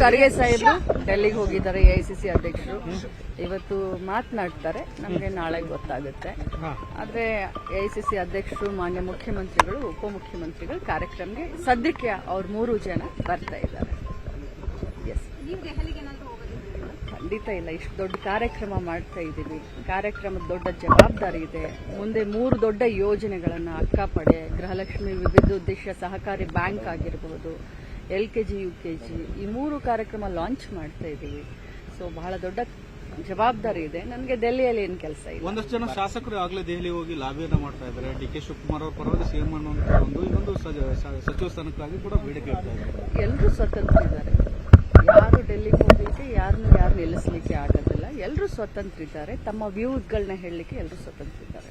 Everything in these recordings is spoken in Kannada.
ಖರ್ಗೆ ಸಾಹೇಬರು ಡೆಲ್ಲಿಗೆ ಹೋಗಿದ್ದಾರೆ. ಎಐಸಿಸಿ ಅಧ್ಯಕ್ಷರು ಇವತ್ತು ಮಾತನಾಡ್ತಾರೆ, ನಮಗೆ ನಾಳೆ ಗೊತ್ತಾಗುತ್ತೆ. ಆದ್ರೆ ಎಐಸಿಸಿ ಅಧ್ಯಕ್ಷರು, ಮಾನ್ಯ ಮುಖ್ಯಮಂತ್ರಿಗಳು, ಉಪಮುಖ್ಯಮಂತ್ರಿಗಳು ಕಾರ್ಯಕ್ರಮಕ್ಕೆ ಸದ್ಯಕ್ಕೆ ಅವ್ರು 3 ಜನ ಬರ್ತಾ ಇದ್ದಾರೆ. ಖಂಡಿತ ಇಲ್ಲ, ಇಷ್ಟು ದೊಡ್ಡ ಕಾರ್ಯಕ್ರಮ ಮಾಡ್ತಾ ಇದ್ದೀವಿ. ಕಾರ್ಯಕ್ರಮದ ದೊಡ್ಡ ಜವಾಬ್ದಾರಿ ಇದೆ. ಮುಂದೆ 3 ದೊಡ್ಡ ಯೋಜನೆಗಳನ್ನ ಅಕ್ಕಪಡೆ, ಗೃಹಲಕ್ಷ್ಮಿ, ವಿವಿಧೋದ್ದೇಶ ಸಹಕಾರಿ ಬ್ಯಾಂಕ್ ಆಗಿರಬಹುದು, LKG, UKG, ಈ 3 ಕಾರ್ಯಕ್ರಮ ಲಾಂಚ್ ಮಾಡ್ತಾ ಇದ್ದೀವಿ. ಸೊ ಬಹಳ ದೊಡ್ಡ ಜವಾಬ್ದಾರಿ ಇದೆ. ನನಗೆ ಡೆಲ್ಲಿಯಲ್ಲಿ ಏನು ಕೆಲಸ ಇಲ್ಲ. ಒಂದಷ್ಟು ಜನ ಶಾಸಕರು ಆಗಲೇ ದೆಹಲಿ ಹೋಗಿ ಲಾಬಿಯನ್ನ ಮಾಡ್ತಾ ಇದ್ದಾರೆ. DK ಶಿವಕುಮಾರ್ ಅವರ ಪರವಾಗಿ ಸಿಎಂ ಅನ್ನುವಂತ ಇನ್ನೊಂದು ಸಚಿವ ಸ್ಥಾನಕ್ಕಾಗಿ ಕೂಡ ಬೇಡಿಕೆ ಇಡ್ತಾ ಇದ್ದಾರೆ. ಎಲ್ಲರೂ ಸ್ವತಂತ್ರ ಇದ್ದಾರೆ. ಯಾರು ಡೆಲ್ಲಿಗೆ ಹೋಗ್ಲಿಕ್ಕೆ ಯಾರು ನಿಲ್ಲಿಸಲಿಕ್ಕೆ ಆಗೋದಿಲ್ಲ. ಎಲ್ಲರೂ ಸ್ವತಂತ್ರ ಇದ್ದಾರೆ. ತಮ್ಮ ವ್ಯೂಸ್ಗಳನ್ನ ಹೇಳಲಿಕ್ಕೆ ಎಲ್ಲರೂ ಸ್ವತಂತ್ರ ಇದ್ದಾರೆ.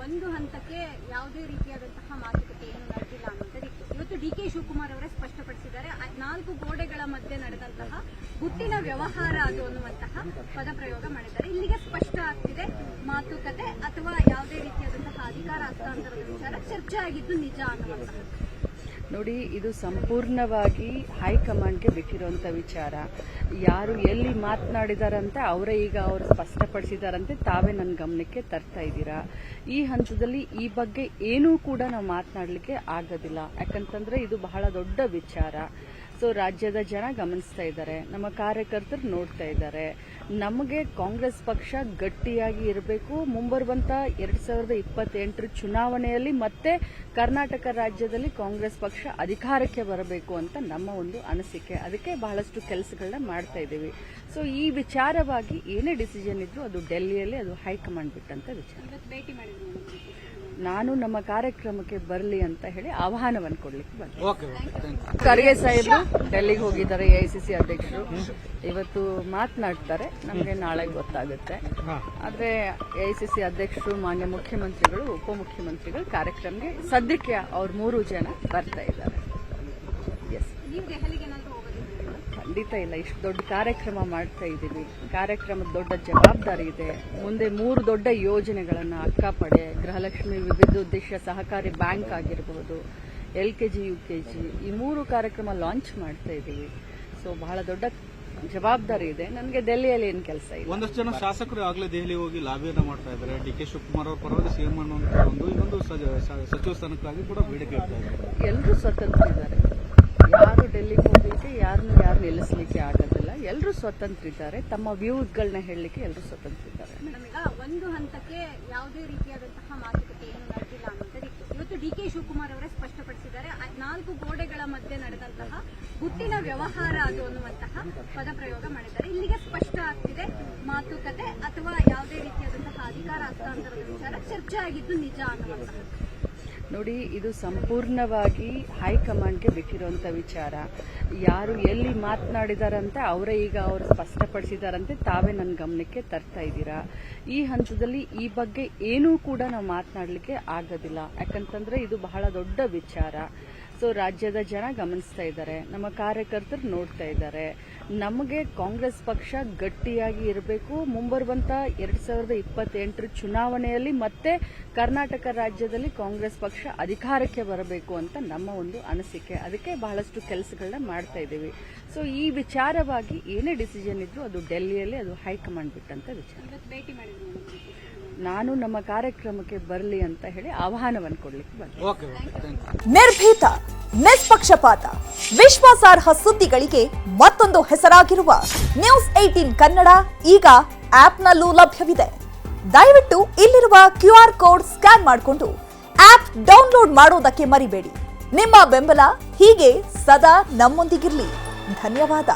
ಒಂದು ಹಂತಕ್ಕೆ ಯಾವುದೇ ರೀತಿಯಾದಂತಹ ಮಾತುಕತೆ ಏನು ನಡೆದಿಲ್ಲ ಅನ್ನೋದಿತ್ತು. ಇವತ್ತು DK ಶಿವಕುಮಾರ್ ಅವರೇ ಸ್ಪಷ್ಟಪಡಿಸಿದ್ದಾರೆ. 4 ಗೋಡೆಗಳ ಮಧ್ಯೆ ನಡೆದಂತಹ ಗುಟ್ಟಿನ ವ್ಯವಹಾರ ಅದು ಅನ್ನುವಂತಹ ಪದ ಪ್ರಯೋಗ ಮಾಡಿದ್ದಾರೆ. ಇಲ್ಲಿಗೆ ಸ್ಪಷ್ಟ ಆಗ್ತಿದೆ, ಮಾತುಕತೆ ಅಥವಾ ಯಾವುದೇ ರೀತಿಯಾದಂತಹ ಅಧಿಕಾರ ಹಸ್ತಾಂತರದ ವಿಚಾರ ಚರ್ಚೆ ಆಗಿದ್ದು ನಿಜ ಅನ್ನುವಂತಹ. ನೋಡಿ, ಇದು ಸಂಪೂರ್ಣವಾಗಿ ಹೈಕಮಾಂಡ್ಗೆ ಬಿಟ್ಟಿರುವಂತ ವಿಚಾರ. ಯಾರು ಎಲ್ಲಿ ಮಾತನಾಡಿದಾರಂತೆ ಅವರೇ ಈಗ ಅವರು ಸ್ಪಷ್ಟಪಡಿಸಿದಾರಂತೆ, ತಾವೇ ನನ್ನ ಗಮನಕ್ಕೆ ತರ್ತಾ ಇದ್ದೀರಾ. ಈ ಹಂತದಲ್ಲಿ ಈ ಬಗ್ಗೆ ಏನೂ ಕೂಡ ನಾವು ಮಾತನಾಡಲಿಕ್ಕೆ ಆಗೋದಿಲ್ಲ. ಯಾಕಂತಂದ್ರೆ ಇದು ಬಹಳ ದೊಡ್ಡ ವಿಚಾರ. ಸೊ ರಾಜ್ಯದ ಜನ ಗಮನಿಸ್ತಾ ಇದ್ದಾರೆ, ನಮ್ಮ ಕಾರ್ಯಕರ್ತರು ನೋಡ್ತಾ ಇದ್ದಾರೆ. ನಮಗೆ ಕಾಂಗ್ರೆಸ್ ಪಕ್ಷ ಗಟ್ಟಿಯಾಗಿ ಇರಬೇಕು. ಮುಂಬರುವಂತ 2028 ಚುನಾವಣೆಯಲ್ಲಿ ಮತ್ತೆ ಕರ್ನಾಟಕ ರಾಜ್ಯದಲ್ಲಿ ಕಾಂಗ್ರೆಸ್ ಪಕ್ಷ ಅಧಿಕಾರಕ್ಕೆ ಬರಬೇಕು ಅಂತ ನಮ್ಮ ಒಂದು ಅನಿಸಿಕೆ. ಅದಕ್ಕೆ ಬಹಳಷ್ಟು ಕೆಲಸಗಳನ್ನ ಮಾಡ್ತಾ ಇದ್ದೀವಿ. ಸೊ ಈ ವಿಚಾರವಾಗಿ ಏನೇ ಡಿಸಿಷನ್ ಇದ್ರು ಅದು ಡೆಲ್ಲಿಯಲ್ಲಿ, ಅದು ಹೈಕಮಾಂಡ್ ಬಿಟ್ಟಂತ ವಿಚಾರ. ನಾನು ನಮ್ಮ ಕಾರ್ಯಕ್ರಮಕ್ಕೆ ಬರಲಿ ಅಂತ ಹೇಳಿ ಆಹ್ವಾನವನ್ನು ಕೊಡ್ಲಿಕ್ಕೆ ಬಂದೆ. ಖರ್ಗೆ ಸಾಹೇಬರು ಡೆಲ್ಲಿಗೆ ಹೋಗಿದ್ದಾರೆ. ಎಐಸಿಸಿ ಅಧ್ಯಕ್ಷರು ಇವತ್ತು ಮಾತನಾಡ್ತಾರೆ, ನಮಗೆ ನಾಳೆ ಗೊತ್ತಾಗುತ್ತೆ. ಆದ್ರೆ ಎಐಸಿಸಿ ಅಧ್ಯಕ್ಷರು, ಮಾನ್ಯ ಮುಖ್ಯಮಂತ್ರಿಗಳು, ಉಪಮುಖ್ಯಮಂತ್ರಿಗಳು ಕಾರ್ಯಕ್ರಮಕ್ಕೆ ಸದ್ಯಕ್ಕೆ ಅವ್ರು 3 ಜನ ಬರ್ತಾ ಇದ್ದಾರೆ. ಖಂಡಿತ ಇಲ್ಲ, ಇಷ್ಟು ದೊಡ್ಡ ಕಾರ್ಯಕ್ರಮ ಮಾಡ್ತಾ ಇದ್ದೀವಿ. ಕಾರ್ಯಕ್ರಮದ ದೊಡ್ಡ ಜವಾಬ್ದಾರಿ ಇದೆ. ಮುಂದೆ 3 ದೊಡ್ಡ ಯೋಜನೆಗಳನ್ನ ಅಕ್ಕಪಡೆ, ಗೃಹಲಕ್ಷ್ಮಿ, ವಿವಿಧೋದ್ದೇಶ ಸಹಕಾರಿ ಬ್ಯಾಂಕ್ ಆಗಿರಬಹುದು, LKG, UKG, ಈ 3 ಕಾರ್ಯಕ್ರಮ ಲಾಂಚ್ ಮಾಡ್ತಾ ಇದ್ದೀವಿ. ಸೊ ಬಹಳ ದೊಡ್ಡ ಜವಾಬ್ದಾರಿ ಇದೆ. ನನಗೆ ಡೆಲ್ಲಿಯಲ್ಲಿ ಏನು ಕೆಲಸ ಇಲ್ಲ. ಒಂದಷ್ಟು ಜನ ಶಾಸಕರು ಆಗಲೇ ದೆಹಲಿ ಹೋಗಿ ಲಾಬಿಯನ್ನ ಮಾಡ್ತಾ ಇದ್ದಾರೆ. DK ಶಿವಕುಮಾರ್ ಅವರ ಪರವಾಗಿ ಸಿಎಂ ಅನ್ನುವಂತ ಇನ್ನೊಂದು ಸಚಿವ ಸ್ಥಾನಕ್ಕಾಗಿ ಕೂಡ ಬೇಡಿಕೆ ಇಡ್ತಾ ಇದ್ದಾರೆ. ಎಲ್ಲರೂ ಸ್ವತಂತ್ರ ಇದ್ದಾರೆ. ಯಾರು ಡೆಲ್ಲಿಗೆ ಹೋಗ್ಲಿಕ್ಕೆ ಯಾರು ನಿಲ್ಲಿಸಲಿಕ್ಕೆ ಆಗೋದಿಲ್ಲ. ಎಲ್ಲರೂ ಸ್ವತಂತ್ರ ಇದ್ದಾರೆ. ತಮ್ಮ ವ್ಯೂಸ್ಗಳನ್ನ ಹೇಳಲಿಕ್ಕೆ ಎಲ್ಲರೂ ಸ್ವತಂತ್ರ ಇದ್ದಾರೆ. ಒಂದು ಹಂತಕ್ಕೆ ಯಾವುದೇ ರೀತಿಯಾದಂತಹ ಮಾತುಕತೆ ಏನು ನಡೆದಿಲ್ಲ ಅನ್ನೋದಿತ್ತು. ಇವತ್ತು DK ಶಿವಕುಮಾರ್ ಅವರೇ ಸ್ಪಷ್ಟಪಡಿಸಿದ್ದಾರೆ. 4 ಗೋಡೆಗಳ ಮಧ್ಯೆ ನಡೆದಂತಹ ಗುಟ್ಟಿನ ವ್ಯವಹಾರ ಅದು ಅನ್ನುವಂತಹ ಪದ ಪ್ರಯೋಗ ಮಾಡಿದ್ದಾರೆ. ಇಲ್ಲಿಗೆ ಸ್ಪಷ್ಟ ಆಗ್ತಿದೆ, ಮಾತುಕತೆ ಅಥವಾ ಯಾವುದೇ ರೀತಿಯಾದಂತಹ ಅಧಿಕಾರ ಹಸ್ತಾಂತರದ ವಿಚಾರ ಚರ್ಚೆ ಆಗಿದ್ದು ನಿಜ ಅನ್ನುವಂತಹ. ನೋಡಿ, ಇದು ಸಂಪೂರ್ಣವಾಗಿ ಹೈಕಮಾಂಡ್ಗೆ ಬಿಟ್ಟಿರುವಂತ ವಿಚಾರ. ಯಾರು ಎಲ್ಲಿ ಮಾತನಾಡಿದಾರಂತೆ ಅವರೇ ಈಗ ಅವರು ಸ್ಪಷ್ಟಪಡಿಸಿದಾರಂತೆ, ತಾವೇ ನನ್ನ ಗಮನಕ್ಕೆ ತರ್ತಾ ಇದ್ದೀರಾ. ಈ ಹಂತದಲ್ಲಿ ಈ ಬಗ್ಗೆ ಏನೂ ಕೂಡ ನಾವು ಮಾತನಾಡಲಿಕ್ಕೆ ಆಗೋದಿಲ್ಲ. ಯಾಕಂತಂದ್ರೆ ಇದು ಬಹಳ ದೊಡ್ಡ ವಿಚಾರ. ಸೊ ರಾಜ್ಯದ ಜನ ಗಮನಿಸ್ತಾ ಇದ್ದಾರೆ, ನಮ್ಮ ಕಾರ್ಯಕರ್ತರು ನೋಡ್ತಾ ಇದ್ದಾರೆ. ನಮಗೆ ಕಾಂಗ್ರೆಸ್ ಪಕ್ಷ ಗಟ್ಟಿಯಾಗಿ ಇರಬೇಕು. ಮುಂಬರುವಂತ 2028 ಚುನಾವಣೆಯಲ್ಲಿ ಮತ್ತೆ ಕರ್ನಾಟಕ ರಾಜ್ಯದಲ್ಲಿ ಕಾಂಗ್ರೆಸ್ ಪಕ್ಷ ಅಧಿಕಾರಕ್ಕೆ ಬರಬೇಕು ಅಂತ ನಮ್ಮ ಒಂದು ಅನಿಸಿಕೆ. ಅದಕ್ಕೆ ಬಹಳಷ್ಟು ಕೆಲಸಗಳನ್ನ ಮಾಡ್ತಾ ಇದ್ದೀವಿ. ಸೊ ಈ ವಿಚಾರವಾಗಿ ಏನೇ ಡಿಸಿಷನ್ ಇದ್ರು ಅದು ಡೆಲ್ಲಿಯಲ್ಲಿ, ಅದು ಹೈಕಮಾಂಡ್ ಬಿಟ್ಟಂತ ವಿಚಾರ. ನಾನು ನಮ್ಮ ಕಾರ್ಯಕ್ರಮಕ್ಕೆ ಬರಲಿ ಅಂತ ಹೇಳಿ ಆಹ್ವಾನವನ್ನು ಕೊಡ್ಲಿಕ್ಕೆ ಬಂದೆ. ನಿರ್ಭೀತ, ನಿಷ್ಪಕ್ಷಪಾತ, ವಿಶ್ವಾಸಾರ್ಹ ಸುದ್ದಿಗಳಿಗೆ ಮತ್ತೊಂದು ಹೆಸರಾಗಿರುವ ನ್ಯೂಸ್ 18 ಕನ್ನಡ ಈಗ ಆಪ್ನಲ್ಲೂ ಲಭ್ಯವಿದೆ. ದಯವಿಟ್ಟು ಇಲ್ಲಿರುವ QR ಕೋಡ್ ಸ್ಕ್ಯಾನ್ ಮಾಡಿಕೊಂಡು ಆಪ್ ಡೌನ್ಲೋಡ್ ಮಾಡೋದಕ್ಕೆ ಮರಿಬೇಡಿ. ನಿಮ್ಮ ಬೆಂಬಲ ಹೀಗೆ ಸದಾ ನಮ್ಮೊಂದಿಗಿರಲಿ. ಧನ್ಯವಾದ.